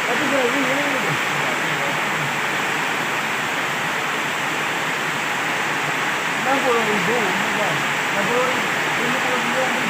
Tapi kalau ini Kenapa orang hidung? Kenapa orang ini kalau dia ni?